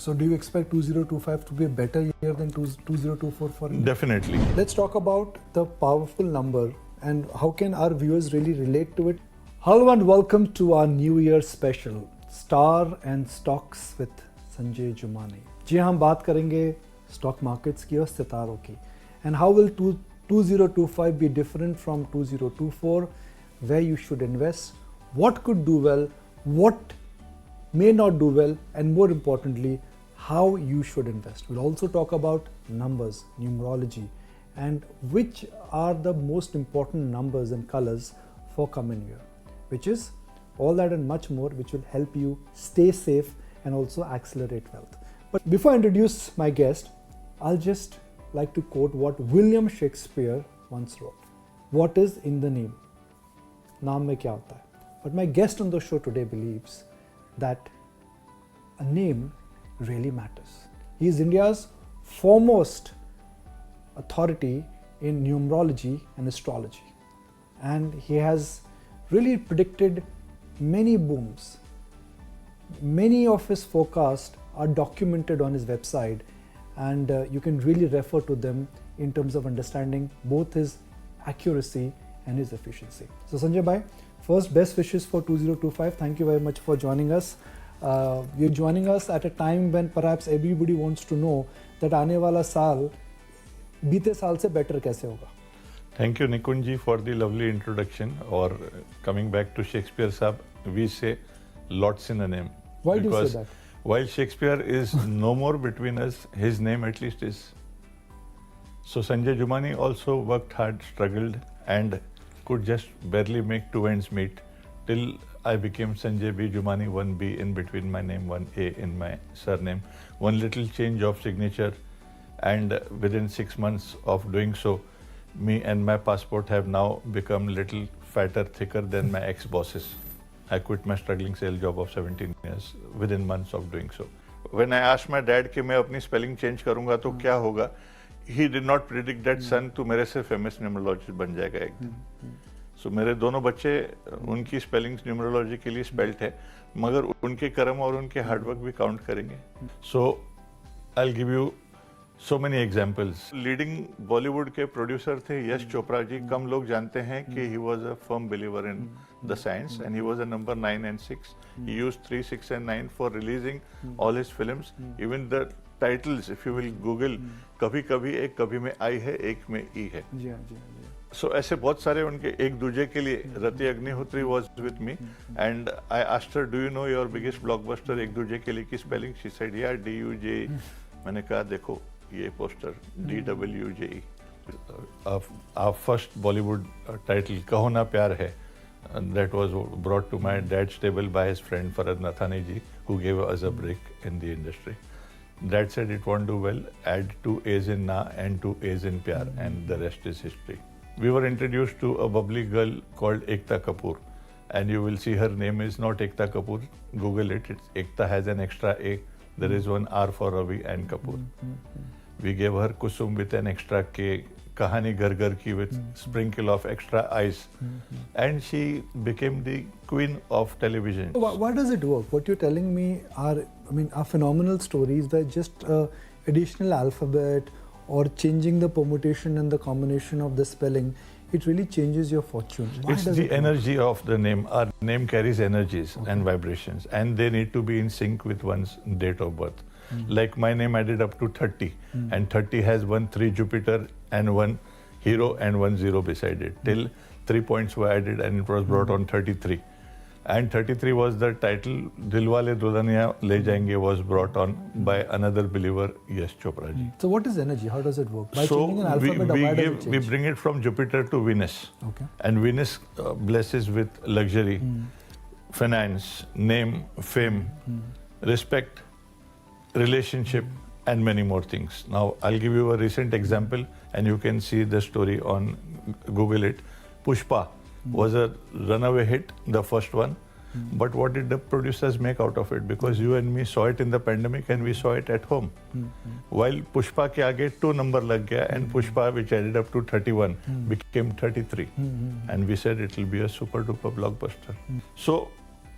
So do you expect 2025 to be a better year than 2024 for India? Definitely. Let's talk about the powerful number and how can our viewers really relate to it. Hello and welcome to our New Year special, Star and Stocks with Sanjay Jumaani. जी हम बात करेंगे stock markets की और सितारों की. And how will 2025 be different from 2024, where you should invest, what could do well, what may not do well, and more importantly, how you should invest. We'll also talk about numbers, numerology, and which are the most important numbers and colors for coming year, which is all that and much more, which will help you stay safe and also accelerate wealth. But before I introduce my guest, I'll just like to quote what William Shakespeare once wrote. What is in the name? Naam mein kya hota hai? But my guest on the show today believes that a name really matters. He is India's foremost authority in numerology and astrology. And he has really predicted many booms. Many of his forecasts are documented on his website, and you can really refer to them in terms of understanding both his accuracy and his efficiency. So Sanjay bhai, first best wishes for 2025. Thank you very much for joining us. You're joining us at a time when perhaps everybody wants to know that आने वाला साल बीते साल से better कैसे होगा. Thank you, Nikunj ji, for the lovely introduction. Or coming back to Shakespeare sahab, we say lots in a name. Why do you say that? While Shakespeare is no more between us, his name at least is. So Sanjay Jumaani also worked hard, struggled, and could just barely make two ends meet till I became Sanjay B. Jumaani, 1B in between my name, 1A in my surname. One little change of signature, and within 6 months of doing so, me and my passport have now become little fatter, thicker than my ex-bosses. I quit my struggling sales job of 17 years within months of doing so. When I asked my dad कि मैं अपनी spelling change करूँगा तो क्या होगा, he did not predict that son तू मेरे से famous numerologist बन जाएगा एक दिन. So मेरे दोनों बच्चे उनकी spellings numerology के लिए spelt है, मगर उनके कर्म और उनके hard work भी count करेंगे. So I'll give you so many examples. Leading Bollywood के producer थे यश चोपड़ा जी. कम लोग जानते हैं कि he was a firm believer in the science, and he was a number 9 and 6. He used 3, 6 and 9 for releasing all his films. Even the titles, if you will Google, कभी कभी एक कभी में आई है, एक में ई है. So ऐसे बहुत सारे उनके एक दूजे के लिए. रति Agnihotri was with me, and I asked her, do you know your biggest blockbuster एक दूजे के लिए की spelling? She said, yeah, DUJE. मैंने कहा देखो ये poster DWJE. Our first Bollywood title कहो ना प्यार है, that was brought to my dad's table by his friend Farad Nathani ji, who gave us a break in the industry. Dad said it won't do well, add 2 A's in na and 2 A's in pyar, and the rest is history. We were introduced to a bubbly girl called Ekta Kapoor, and you will see her name is not Ekta Kapoor. Google it. It's Ekta has an extra A. There is one R for Ravi and Kapoor. We gave her Kusum with an extra K, Kahani Ghar Ghar Ki with sprinkle of extra ice, and she became the queen of television. Why does it work? What you're telling me are phenomenal stories where just additional alphabet or changing the permutation and the combination of the spelling, it really changes your fortune. It's the energy of the name. Our name carries energies and vibrations, and they need to be in sync with one's date of birth. Like my name added up to 30, and 30 has 1 3 Jupiter and 1 hero and 1 0 beside it. Till 3 points were added, and it was brought on 33. And 33 was the title. Dilwale Dulhaniya Le Jayenge was brought on by another believer, Yash Chopra ji. So what is energy? How does it work? By So changing an alphabet, we bring it from Jupiter to Venus. Okay. And Venus blesses with luxury, finance, name, fame, respect, relationship, and many more things. Now, I'll give you a recent example, and you can see the story on Google it. Pushpa was a runaway hit, the first one. But what did the producers make out of it? Because you and me saw it in the pandemic and we saw it at home. While Pushpa ke aage 2 number lag gaya, and Pushpa, which added up to 31, became 33. And we said it will be a super duper blockbuster. So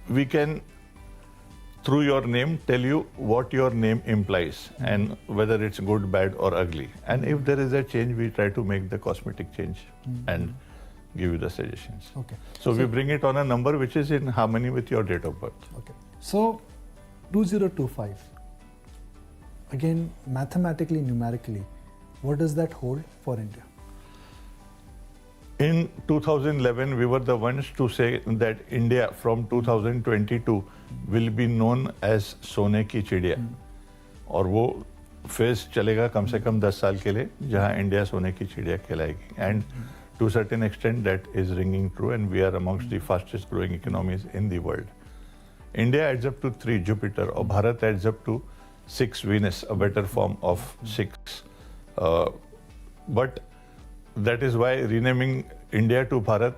we can through your name tell you what your name implies and whether it's good, bad or ugly. And if there is a change, we try to make the cosmetic change and give you the suggestions. Okay. So we bring it on a number which is in harmony with your date of birth. Okay. So 2025, again, mathematically, numerically, what does that hold for India? In 2011, we were the ones to say that India from 2022 will be known as सोने की चिड़िया, और वो phase चलेगा कम से कम 10 साल के लिए जहां इंडिया सोने की चिड़िया कहलाएगी. And to a certain extent that is ringing true, and we are amongst the fastest growing economies in the world. India adds up to 3 Jupiter, or Bharat adds up to 6 Venus, a better form of 6. But that is why renaming India to Bharat,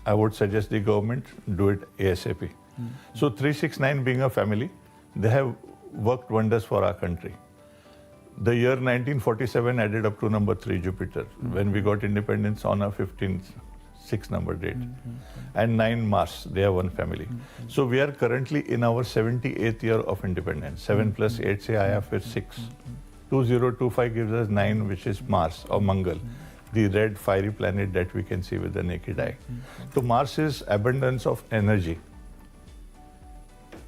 I would suggest the government do it ASAP. So 369 being a family, they have worked wonders for our country. The year 1947 added up to number 3 Jupiter when we got independence on a 15th 6 number date. And 9 Mars, they are one family. So we are currently in our 78th year of independence. 7 plus 8 se aaya fir 6. 2025 gives us 9, which is Mars or Mangal, the red fiery planet that we can see with the naked eye. So Mars is abundance of energy,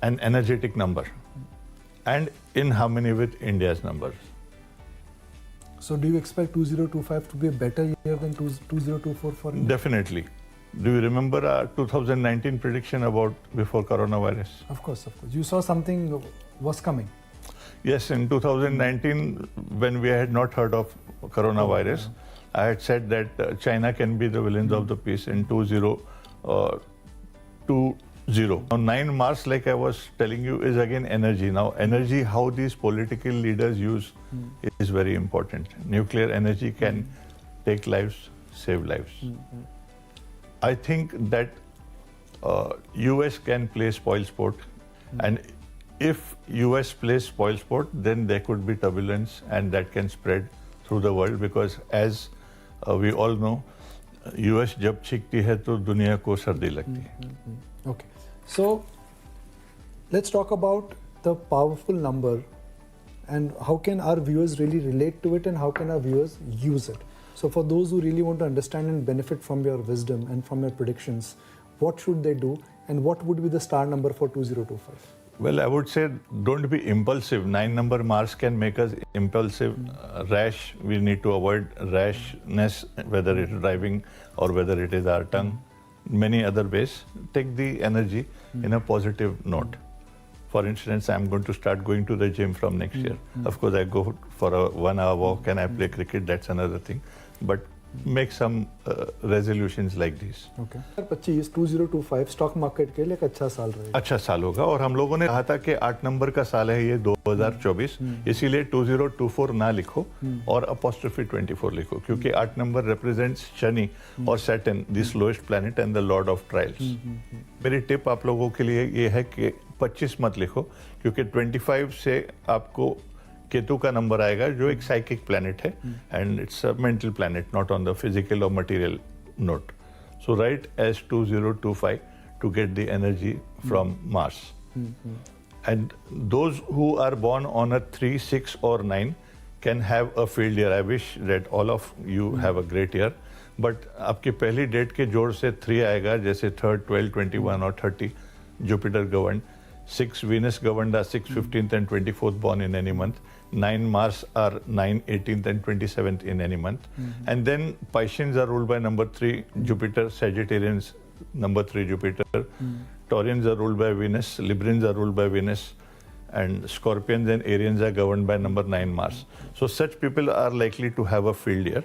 an energetic number, and in harmony with India's numbers. So do you expect 2025 to be a better year than 2024 for India? Definitely. Do you remember our 2019 prediction about before coronavirus? Of course, of course. You saw something was coming. Yes, in 2019, when we had not heard of coronavirus, I had said that China can be the villains of the peace in 2020. Now 9 Mars, like I was telling you, is again energy. Now energy, how these political leaders use is very important. Nuclear energy can take lives, save lives. I think that US can play spoil sport, and if US plays spoil sport, then there could be turbulence, and that can spread through the world, because as we all know, US जब छिकती है तो दुनिया को सर्दी लगती है. Okay. So let's talk about the powerful number and how can our viewers really relate to it and how can our viewers use it. So for those who really want to understand and benefit from your wisdom and from your predictions, what should they do and what would be the star number for 2025? Well, I would say don't be impulsive. 9 number Mars can make us impulsive, rash. We need to avoid rashness, whether it's driving or whether it is our tongue. Many other ways. Take the energy in a positive note. For instance, I'm going to start going to the gym from next year. Of course, I go for a 1 hour walk and I play cricket. That's another thing. But make some resolutions like these. Okay. 2025 stock market के लिए एक अच्छा साल रहेगा. अच्छा साल होगा, और हम लोगों ने कहा था कि 8 नंबर का साल है ये 2024, इसीलिए 2024 ना लिखो और अपॉस्ट्रोफी 24 लिखो, क्योंकि 8 नंबर रिप्रेजेंट्स शनि और Saturn, the slowest planet and the Lord of trials. मेरी टिप आप लोगों के लिए ये है कि 25 मत लिखो, क्योंकि 25 से आपको केतु का नंबर आएगा जो एक साइकिक प्लैनेट है, and it's a mental planet, not on the physical और material note. So right as 2025 to get the energy from Mars. And those who are born on a 3, 6 or 9 can have a field year. I wish that all of you have a great year. But आपकी पहली date के जोड़ से 3 आएगा, जैसे 3rd, 12, 21 और 30 Jupiter governed. 6 Venus governed are 6th, 15th and 24th born in any month. 9 Mars are 9th, 18th and 27th in any month. And then Pisceans are ruled by number 3 Jupiter, Sagittarians number 3 Jupiter, Taurians are ruled by Venus, Librans are ruled by Venus, and Scorpions and Arians are governed by number 9 Mars. So such people are likely to have a field year.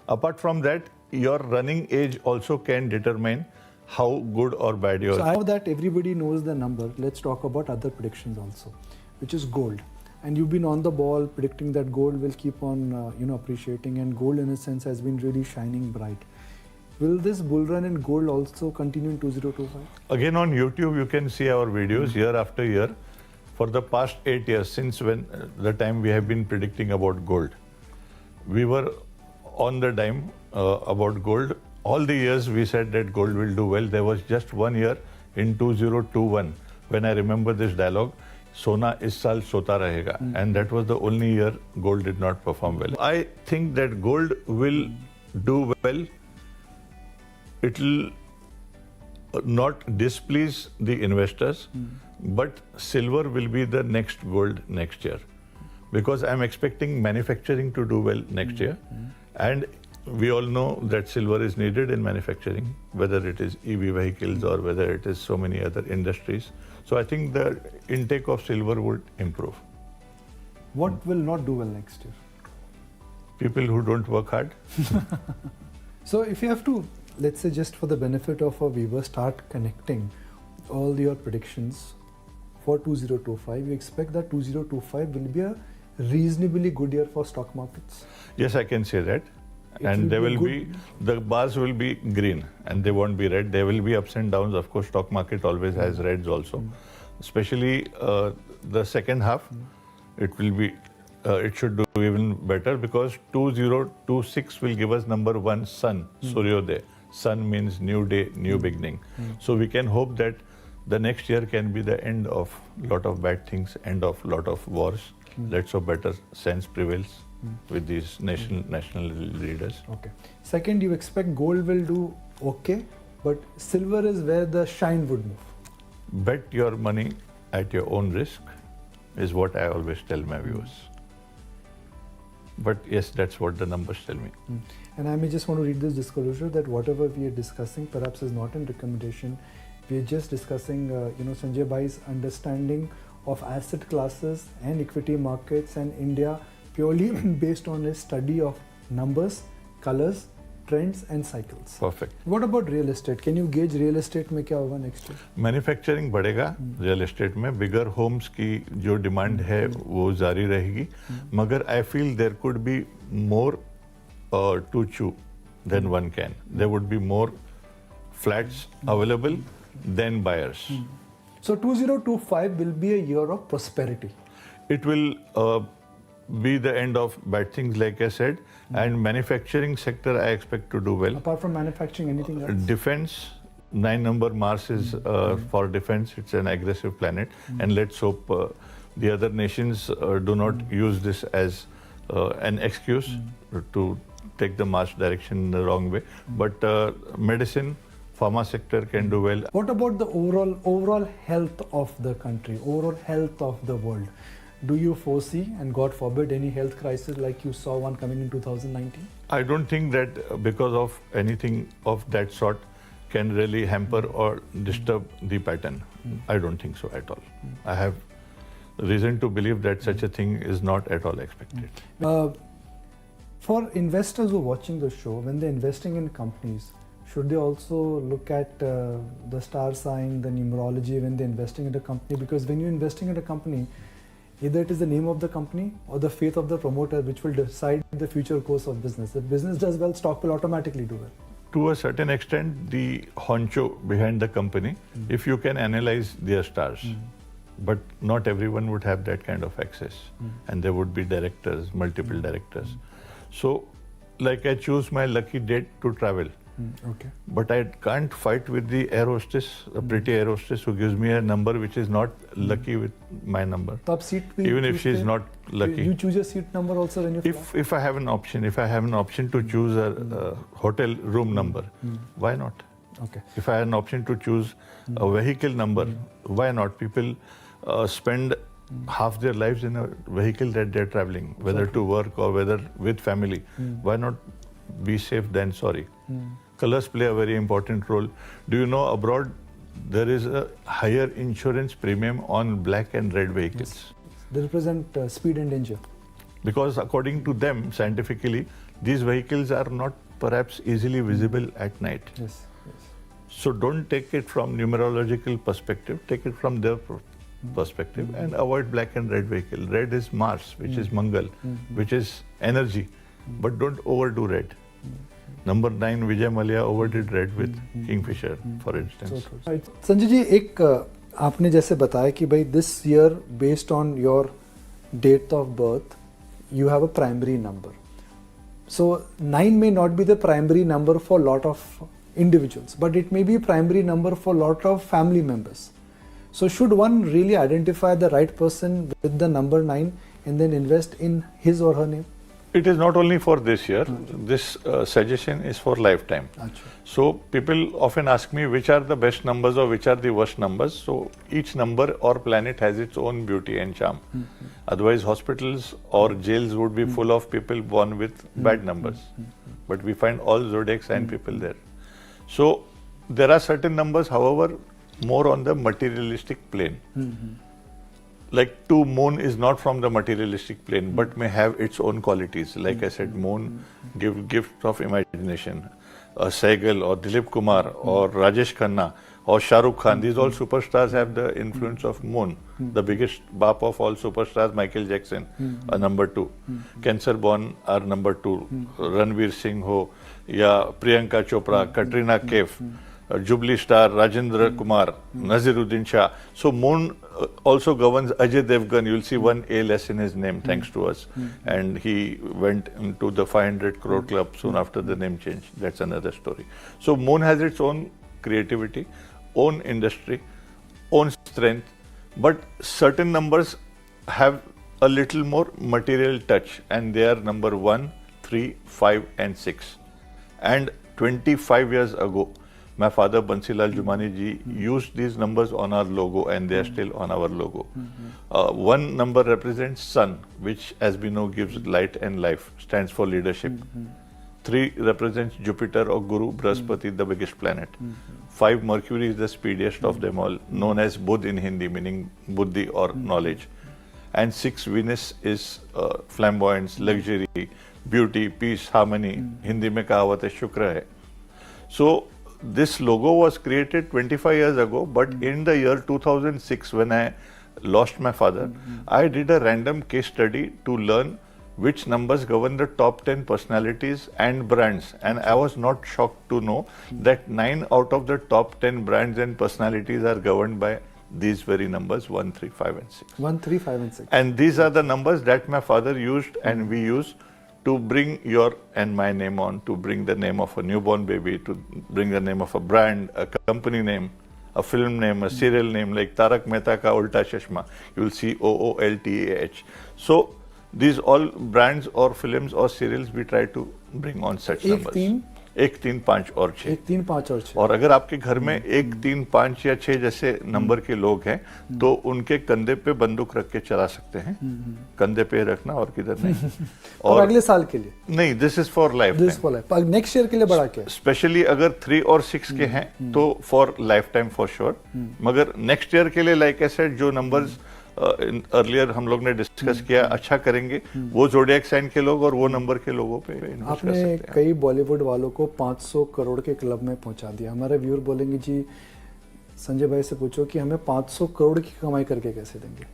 Apart from that, your running age also can determine how good or bad your... So I know that everybody knows the number. Let's talk about other predictions also, which is gold. And you've been on the ball predicting that gold will keep on appreciating, and gold in a sense has been really shining bright. Will this bull run in gold also continue in 2025? Again, on YouTube, you can see our videos year after year for the past 8 years, since when the time we have been predicting about gold. We were on the dime about gold. All the years we said that gold will do well. There was just 1 year in 2021 when I remember this dialogue, Sona is saal sota rahega. And that was the only year gold did not perform well. I think that gold will do well. It will not displease the investors, but silver will be the next gold next year. Because I'm expecting manufacturing to do well next year. And we all know that silver is needed in manufacturing, whether it is EV vehicles or whether it is so many other industries. So I think the intake of silver would improve. What will not do well next year? People who don't work hard. So if you have to, let's say just for the benefit of our viewers, start connecting all your predictions for 2025, you expect that 2025 will be a reasonably good year for stock markets? Yes, I can say that. And there will be, the bars will be green and they won't be red. There will be ups and downs. Of course, stock market always has reds also. Especially the second half, it will be, it should do even better because 2026 will give us number 1, Sun, Suryodaya. Sun means new day, new beginning. So we can hope that the next year can be the end of lot of bad things, end of lot of wars. Let's hope better sense prevails with these national leaders. Okay. Second, you expect gold will do okay, but silver is where the shine would move. Bet your money at your own risk is what I always tell my viewers. But yes, that's what the numbers tell me. And I may just want to read this disclosure that whatever we are discussing perhaps is not in recommendation. We are just discussing, Sanjay Bhai's understanding of asset classes and equity markets and India purely based on his study of numbers, colors, trends and cycles. Perfect. What about real estate? Can you gauge real estate में क्या होगा next year? Manufacturing बढ़ेगा real estate में, bigger homes की जो demand है वो जारी रहेगी, मगर I feel there could be more to chew than one can. There would be more flats available than buyers. So 2025 will be a year of prosperity. It will be the end of bad things, like I said, and manufacturing sector I expect to do well. Apart from manufacturing, anything else? Defense, 9 number Mars is for defense. It's an aggressive planet, and let's hope the other nations do not use this as an excuse to take the Mars direction in the wrong way. But medicine, pharma sector can do well. What about the overall health of the country, overall health of the world? Do you foresee, and God forbid, any health crisis like you saw one coming in 2019? I don't think that because of anything of that sort can really hamper or disturb the pattern. I don't think so at all. I have reason to believe that such a thing is not at all expected. For investors who are watching the show, when they're investing in companies, should they also look at the star sign, the numerology when they're investing in a company? Because when you're investing in a company, either it is the name of the company or the faith of the promoter which will decide the future course of business. If business does well, stock will automatically do well. To a certain extent, the honcho behind the company, if you can analyze their stars. But not everyone would have that kind of access. And there would be directors, multiple directors. So, like I choose my lucky date to travel. Okay. But I can't fight with the air hostess, a pretty air hostess who gives me a number which is not lucky with my number. Top seat even if she's not lucky. You choose your seat number also when you fly? If I have an option, to choose a hotel room number, why not? Okay. If I had an option to choose a vehicle number, why not? People spend half their lives in a vehicle that they're traveling, whether to work or whether with family. Why not be safe than sorry? Colors play a very important role. Do you know abroad there is a higher insurance premium on black and red vehicles? Yes. They represent speed and danger. Because according to them, scientifically, these vehicles are not perhaps easily visible at night. Yes. So don't take it from numerological perspective, take it from their perspective and avoid black and red vehicle. Red is Mars, which is Mangal, which is energy, but don't overdo red. Number 9, Vijay Mallya overdid red with Kingfisher, for instance. Right. Sanjay ji, एक आपने जैसे बताया कि भाई this year based on your date of birth, you have a primary number. So 9 may not be the primary number for a lot of individuals, but it may be a primary number for a lot of family members. So should one really identify the right person with the number 9 and then invest in his or her name? It is not only for this year. This suggestion is for lifetime. So people often ask me which are the best numbers or which are the worst numbers. So each number or planet has its own beauty and charm. Otherwise hospitals or jails would be full of people born with bad numbers. But we find all zodiac sign people there. So there are certain numbers, however, more on the materialistic plane. Like 2 moon is not from the materialistic plane, but may have its own qualities. Like I said, moon give gift of imagination. Sehgal or Dilip Kumar or Rajesh Khanna or Shah Rukh Khan, these all superstars have the influence of moon. The biggest bap of all superstars, Michael Jackson, number 2. Cancer born are number 2. Ranveer Singh ho, ya Priyanka Chopra, Katrina Kaif. Jubilee star Rajendra Kumar, Naziruddin Shah. So moon also governs Ajay Devgan. You'll see 1 A less in his name thanks to us. And he went into the 500 crore club soon after the name change. That's another story. So moon has its own creativity, own industry, own strength, but certain numbers have a little more material touch, and they are number 1, 3, 5 and 6. And 25 years ago, my father Bansilal Jumaani ji used these numbers on our logo, and they are still on our logo. 1 number represents sun, which as we know gives light and life, stands for leadership. 3 represents Jupiter or Guru, Brahaspati, the biggest planet. 5 Mercury is the speediest of them all, known as Budh in Hindi, meaning buddhi or knowledge. And 6 Venus is flamboyance, luxury, beauty, peace, harmony. Hindi mein kahawat hai Shukra hai. So this logo was created 25 years ago, but in the year 2006, when I lost my father, I did a random case study to learn which numbers govern the top 10 personalities and brands. And I was not shocked to know that 9 out of the top 10 brands and personalities are governed by these very numbers, 1, 3, 5 and 6. 1, 3, 5 and 6. And these are the numbers that my father used and we use to bring your and my name on, to bring the name of a newborn baby, to bring the name of a brand, a company name, a film name, a serial name, like Tarak Mehta Ka Ulta Chashma. You will see OOLTAH. So these all brands or films or serials we try to bring on such numbers. 1, 3, 5 और 6. 1, 3, 5 और 6. और अगर आपके घर में 1, 3, 5 या 6 जैसे number के लोग हैं, तो उनके कंधे पे बंदूक रख के चला सकते हैं. कंधे पे रखना और किधर नहीं. और अगले साल के लिए नहीं, this is for life. This for life. Next year के लिए बड़ा क्या? स्पेशली अगर 3 और 6 के हैं तो for life time for sure. मगर नेक्स्ट ईयर के लिए लाइक आई सेड, जो नंबर्स अर्लियर हम लोग ने डिस्कस किया अच्छा करेंगे, वो जोडिएक साइन के लोग और वो नंबर के लोगों पे इन्वेस्ट कर सकते हैं. आपने कई बॉलीवुड वालों को 500 करोड़ के क्लब में पहुंचा दिया. हमारे व्यूअर बोलेंगे जी संजय भाई से पूछो कि हमें 500 करोड़ की कमाई करके कैसे देंगे.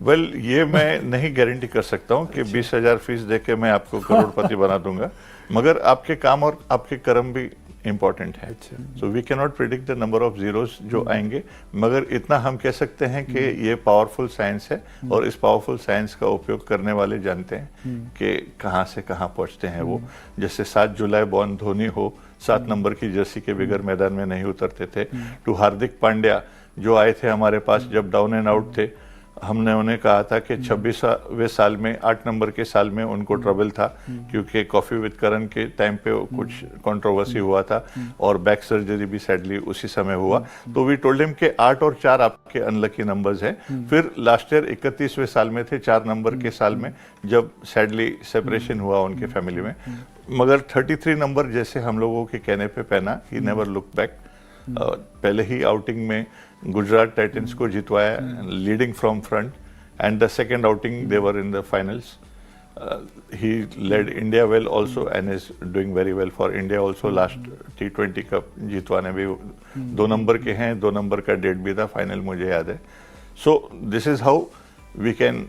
वेल, ये मैं नहीं गारंटी कर सकता हूँ कि 20,000 फीस दे के मैं आपको करोड़पति बना दूंगा, मगर आपके काम और आपके कर्म भी इम्पोर्टेंट है. So we can not predict the number of zeros जो आएंगे, मगर इतना हम कह सकते हैं कि ये पावरफुल साइंस है और इस पावरफुल साइंस का उपयोग करने वाले जानते हैं कि कहाँ से कहाँ पहुँचते हैं वो. जैसे 7 जुलाई बॉर्न धोनी हो, 7 नंबर की जर्सी के बगैर मैदान में नहीं उतरते थे. टू हार्दिक पांड्या जो आए थे हमारे पास जब डाउन एंड आउट थे, हमने उन्हें कहा था कि 26वें साल में 8 नंबर के साल में उनको ट्रबल था, क्योंकि कॉफी विद करण के टाइम पे कुछ कंट्रोवर्सी हुआ था और बैक सर्जरी भी सैडली उसी समय हुआ. तो वी टोल्ड हिम कि 8 और 4 आपके अनलकी नंबर्स हैं. फिर लास्ट ईयर 31वें साल में थे, 4 नंबर के साल में, जब सैडली सेपरेशन हुआ उनके फैमिली में. मगर 33 नंबर जैसे हम लोगों के कहने पे पहना, ही नेवर लुक बैक. पहले ही आउटिंग में गुजरात टाइटंस को जितवाया, leading from front, and the second outing they were in the finals. He led India well also and is doing very well for India also. Last T20 cup जितवाने भी 2 number के हैं, 2 number का date भी था final, मुझे याद है. So this is how we can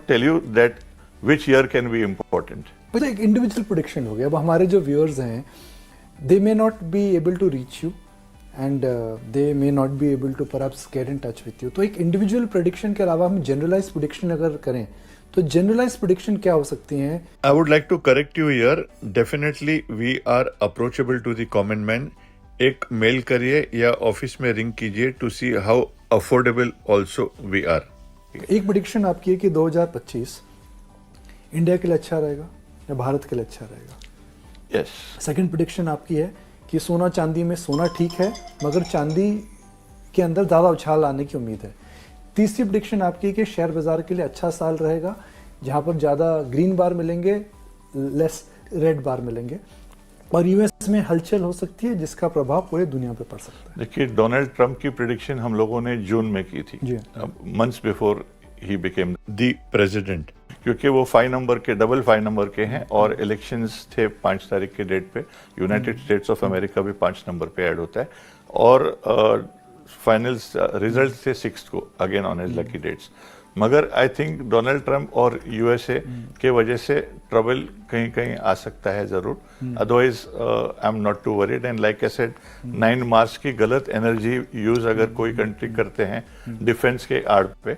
tell you that which year can be important. मतलब एक इंडिविजुअल प्रेडिक्शन हो गया. अब हमारे जो व्यूअर्स हैं, they may not be able to reach you and they may not be able to perhaps get in touch with you. तो एक इंडिविजुअल प्रेडिक्शन के अलावा हम जनरलाइज प्रेडिक्शन अगर करें तो जनरलाइज प्रेडिक्शन क्या हो सकती हैं? I would like to correct you here. Definitely we are approachable to the common man. एक मेल करिए या ऑफिस में रिंग कीजिए to see how affordable also we are. एक प्रेडिक्शन आपकी है कि 2025 इंडिया के लिए अच्छा रहेगा या भारत के लिए अच्छा रहेगा? Yes. सेकंड प्रेडिक्शन आपकी है कि सोना चांदी में सोना ठीक है मगर चांदी के अंदर ज़्यादा उछाल आने की उम्मीद है. तीसरी प्रेडिक्शन आपकी है कि शेयर बाजार के लिए अच्छा साल रहेगा जहां पर ज़्यादा ग्रीन बार मिलेंगे, लेस रेड बार मिलेंगे और यूएस में हलचल हो सकती है जिसका प्रभाव पूरे दुनिया पे पड़ सकता है. देखिए, डोनाल्ड ट्रंप की प्रेडिक्शन हम लोगों ने जून में की थी, months before he became the president, क्योंकि वो 5 नंबर के, डबल 5 नंबर के हैं और इलेक्शंस थे 5 तारीख के डेट पे. यूनाइटेड स्टेट्स ऑफ अमेरिका भी 5 नंबर पे ऐड होता है और फाइनल रिजल्ट थे 6 को, again on his lucky dates. मगर आई थिंक डोनाल्ड ट्रंप और यूएसए के वजह से ट्रबल कहीं कहीं आ सकता है जरूर. Otherwise I am not to worried. And like I said, 9 मार्च की गलत एनर्जी यूज अगर कोई कंट्री करते हैं डिफेंस के आड़ पे,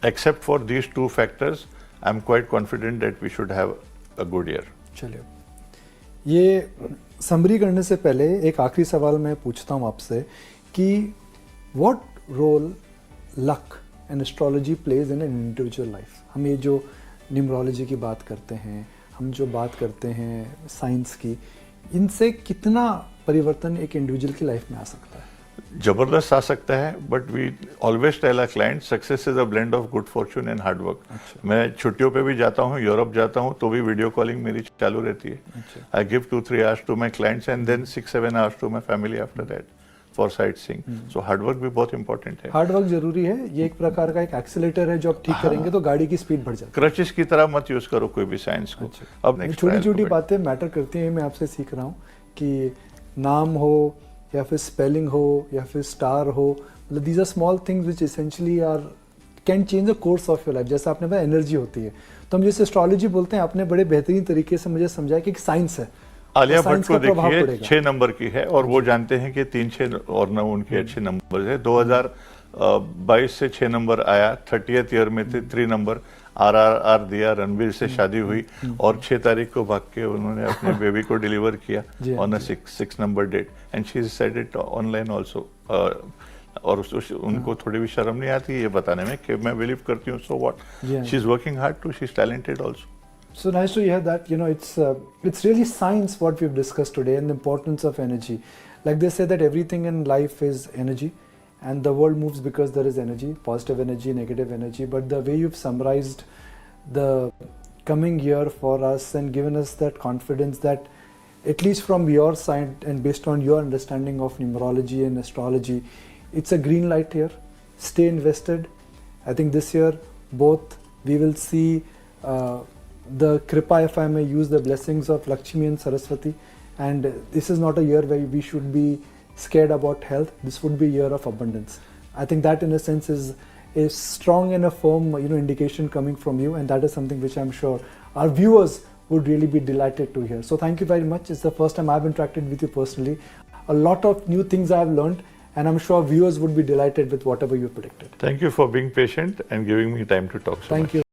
except for these 2 factors, I'm quite confident that we should have a good year. चलिए, ये समरी करने से पहले एक आखिरी सवाल मैं पूछता हूँ आपसे कि what role luck and astrology plays in an individual life? हम ये जो न्यूमरोलॉजी की बात करते हैं, हम जो बात करते हैं साइंस की, इनसे कितना परिवर्तन एक इंडिविजुअल की लाइफ में आ सकता है? जबरदस्त आ सकता है, but we always tell our client success is a blend of good fortune and hard work. मैं छुट्टियों पे भी जाता हूँ, यूरोप जाता हूँ तो भी वीडियो कॉलिंग मेरी चालू रहती है. I give 2-3 hours to my clients and then 6-7 hours to my family after that for sightseeing. So hard work भी बहुत इंपॉर्टेंट है. हार्ड वर्क जरूरी है. ये एक प्रकार का एक एक्सीलेटर है जो आप ठीक करेंगे तो गाड़ी की स्पीड बढ़ जाती है. क्रचेस की तरह मत यूज करो कोई भी साइंस को. अब छोटी छोटी बातें मैटर करती हैं. मैं आपसे सीख रहा हूँ कि नाम हो या फिर स्पेलिंग हो या फिर स्टार हो, मतलब these are small things which essentially are can change the course of your life. जैसे आपने बताया एनर्जी होती है, तो हम जैसे एस्ट्रोलॉजी बोलते हैं, आपने बड़े बेहतरीन तरीके से मुझे समझाया कि एक साइंस है. आलिया भट्ट को देखिए 6 नंबर की है और वो जानते हैं कि 3-6 और 9 उनके अच्छे नंबर है. 2022 से 6 नंबर आया, 30th ईयर में थे 3 नंबर. RRR दिया, रणवीर से शादी हुई और 6 तारीख को भाग के उन्होंने अपने बेबी को डिलीवर किया on a 6 number date. And she said it online also. और उनको थोड़ी भी शर्म नहीं आती ये बताने में कि मैं बिलीव करती हूँ. So what, she is working hard too, she is talented also. So nice to hear that. You know, it's really science what we've discussed today and the importance of energy. Like they say that everything in life is energy and the world moves because there is energy, positive energy, negative energy. But the way you've summarized the coming year for us and given us that confidence that at least from your side and based on your understanding of numerology and astrology, it's a green light here. Stay invested. I think this year both we will see the kripa, if I may use the blessings of Lakshmi and Saraswati, and this is not a year where we should be scared about health. This would be a year of abundance. I think that in a sense is a strong and a firm indication coming from you, and that is something which I'm sure our viewers would really be delighted to hear. So thank you very much. It's the first time I've interacted with you personally. A lot of new things I've learned, and I'm sure viewers would be delighted with whatever you predicted. Thank you for being patient and giving me time to talk so much. Thank you.